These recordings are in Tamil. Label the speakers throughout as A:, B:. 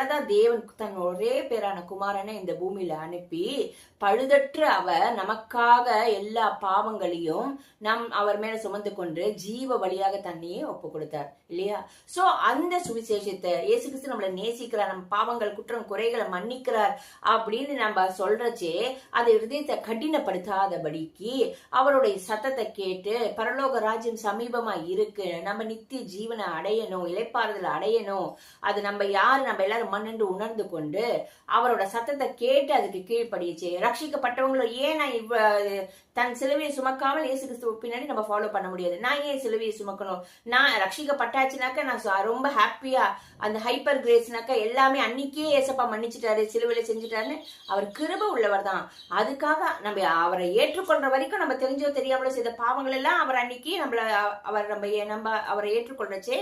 A: அதான் தேவன் தன் ஒரே பேரான குமாரனை இந்த பூமியில அனுப்பி பழுதற்ற அவர் நமக்காக எல்லா பாவங்களையும் அவர் மேல சுமந்து கொண்டு ஜீவ வழியாக தண்ணியை ஒப்பு கொடுத்தார் இல்லையா? சோ அந்த சுவிசேஷத்தை இயேசு கிறிஸ்து நம்மளை நேசிக்கிறார், நம்ம பாவங்கள் குற்றம் குறைகளை மன்னிக்கிறார் அப்படின்னு நம்ம சொல்றச்சே அதை இதயத்தை கடினப்படுத்தாதபடிக்கு அவருடைய சத்தத்தை கேட்டு பரலோக ராஜ்யம் சமீபமா இருக்கு, நம்ம நித்திய ஜீவனை அடையணும், இளைப்பாறுதல் அடையணும், அது நம்ம யாரு நம்ம எல்லாரும் மண்ணென்று உணர்ந்து கொண்டு அவரோட சத்தத்தை கேட்டு அதுக்கு கீழ்ப்படிச்சு ரட்சிக்கப்பட்டவங்களும் ஏன் நான் தன் சிலுவையை சுமக்காமல் இயேசு கிறிஸ்துவ பின்னாடி நம்ம ஃபாலோ பண்ண முடியாது. நான் ஏன் சிலுவையை சுமக்கணும்? நான் ரட்சிக்கப்பட்டாச்சுனாக்க நான் ரொம்ப ஹாப்பியா அந்த ஹைப்பர் கிரேஸ்னாக்கா எல்லாமே அன்னைக்கே ஏசப்பா மன்னிச்சுட்டாரு, சிலுவையில செஞ்சுட்டாருன்னு அவர் கிருபை உள்ளவர் தான். அதுக்காக நம்ம அவரை ஏற்றுக்கொள்ற வரைக்கும் நம்ம தெரிஞ்சோ தெரியாமலோ செய்த பாவங்கள் எல்லாம் அவர் அன்னைக்கு நம்ம அவரை ஏற்றுக்கொள்றச்சே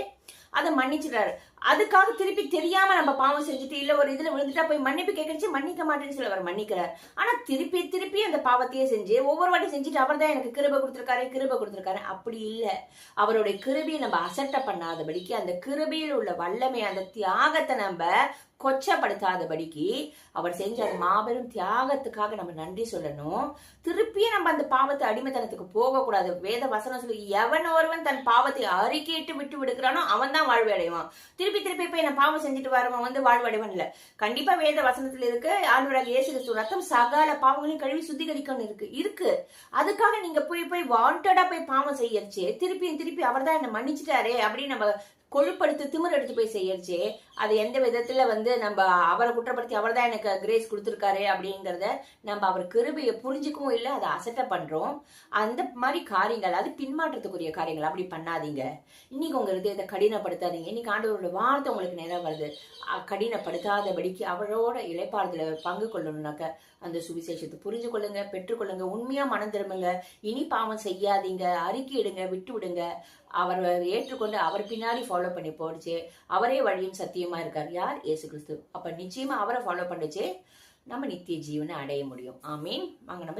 A: அதை மன்னிச்சுட்டாரு. அதுக்காக திருப்பி தெரியாம நம்ம பாவம் செஞ்சுட்டு இல்ல ஒரு இதுல விழுந்துட்டா போய் மன்னிப்பு கேட்கறச்சு மன்னிக்க மாட்டேன்னு சொல்லி அவர் மன்னிக்கிறார். ஆனா திருப்பி திருப்பி அந்த பாவத்தையே செஞ்சு ஒவ்வொரு வாட்டி செஞ்சுட்டு அவர் தான் எனக்கு கிருபை கொடுத்திருக்காரு. அப்படி இல்ல, அவருடைய கிருபையை நம்ம அசட்டை பண்ணாதபடிக்கு அந்த கிருபையில் உள்ள வல்லமை அந்த தியாகத்தை நம்ம கொச்சப்படுத்தாதபடிக்கு அவர் செஞ்ச அந்த மாபெரும் தியாகத்துக்காக நம்ம நன்றி சொல்லணும். திருப்பியும் நம்ம அந்த பாவத்தை அடிமைத்தனத்துக்கு போக கூடாது. வேத வசனம் சொல்லி எவன் ஒருவன் தன் பாவத்தை அறிக்கையிட்டு விட்டு விடுக்கிறானோ அவன் தான் வாழ்வு அடைவான். திருப்பி போய் நான் பாவம் செஞ்சுட்டு வரவன் வாழ்வு அடைவான் இல்ல. கண்டிப்பா வேத வசனத்துல இருக்கு ஆண்டவராகிய இயேசு கிறிஸ்து ரத்தம் சகல பாவங்களையும் கழுவி சுத்திகரிக்கணும் இருக்கு. அதுக்காக நீங்க போய் வாண்டடா போய் பாவம் செய்யறச்சு திருப்பி அவர் தான் என்ன மன்னிச்சுட்டாரே அப்படின்னு நம்ம கொழுப்படுத்து திமிர் எடுத்து போய் செய்யறச்சே அது எந்த விதத்துல நம்ம அவரை குற்றப்படுத்தி அவர் தான் எனக்கு கிரேஸ் கொடுத்துருக்காரு அப்படிங்கறத நம்ம அவர் கிருபையை புரிஞ்சுக்கவும் இல்லை, அதை அசட்டை பண்றோம். அந்த மாதிரி காரியங்கள் அது பின்மாற்றத்துக்குரிய காரியங்கள், அப்படி பண்ணாதீங்க. இன்னைக்கு உங்க இதயத்தை கடினப்படுத்தாதீங்க. இன்னைக்கு ஆண்டவரோட வார்த்தை உங்களுக்கு நேரம் வருது, கடினப்படுத்தாதபடிக்கு அவரோட இளைப்பாறுதல பங்கு கொள்ளணும்னாக்க அந்த சுவிசேஷத்தை புரிஞ்சு கொள்ளுங்க, பெற்றுக்கொள்ளுங்க, உண்மையா மனம் திரும்புங்க, இனி பாவம் செய்யாதீங்க, அறிக்கையிடுங்க, விட்டு விடுங்க. அவர் ஏற்றுக்கொண்டு அவர் பின்னாடி ஃபாலோ பண்ணி போடுச்சு. அவரே வழியும் சத்தியமா இருக்கார். யார்? இயேசு கிறிஸ்து. அப்ப நிச்சயமா அவரை ஃபாலோ பண்ணுச்சு நம்ம நித்திய ஜீவனை அடைய முடியும். ஆமீன். வாங்க நம்ம